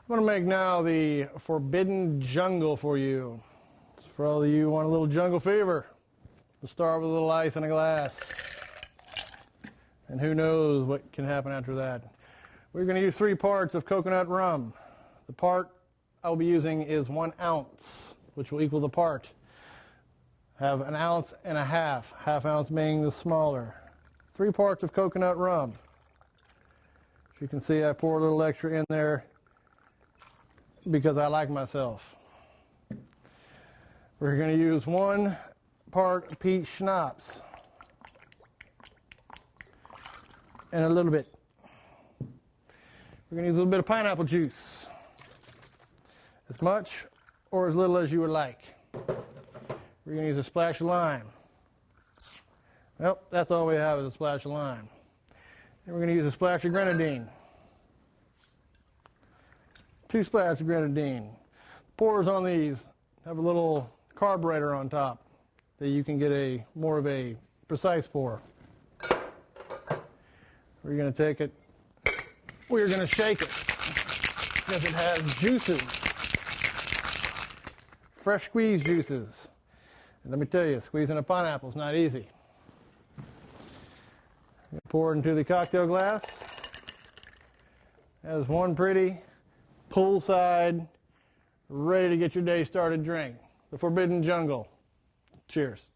I'm going to make now the Forbidden Jungle for you. For all of you who want a little jungle fever, we'll start with a little ice in a glass. And who knows what can happen after that. We're going to use 3 parts of coconut rum. The part I'll be using is 1 ounce, which will equal the part. Have 1.5 ounces, half ounce being the smaller. 3 parts of coconut rum. As you can see, I pour a little extra in there because I like myself. We're going to use 1 part peach schnapps and a little bit. We're going to use a little bit of pineapple juice, as much or as little as you would like. We're going to use a splash of lime. Well, that's all we have is a splash of lime. And we're going to use a splash of grenadine. 2 splashes of grenadine. Pours on these have a little carburetor on top that you can get more of a precise pour. We're going to take it, we're going to shake it because it has juices, fresh squeezed juices. And let me tell you, squeezing a pineapple is not easy. Pour it into the cocktail glass. As one pretty poolside, ready to get your day started drink. The Forbidden Jungle. Cheers.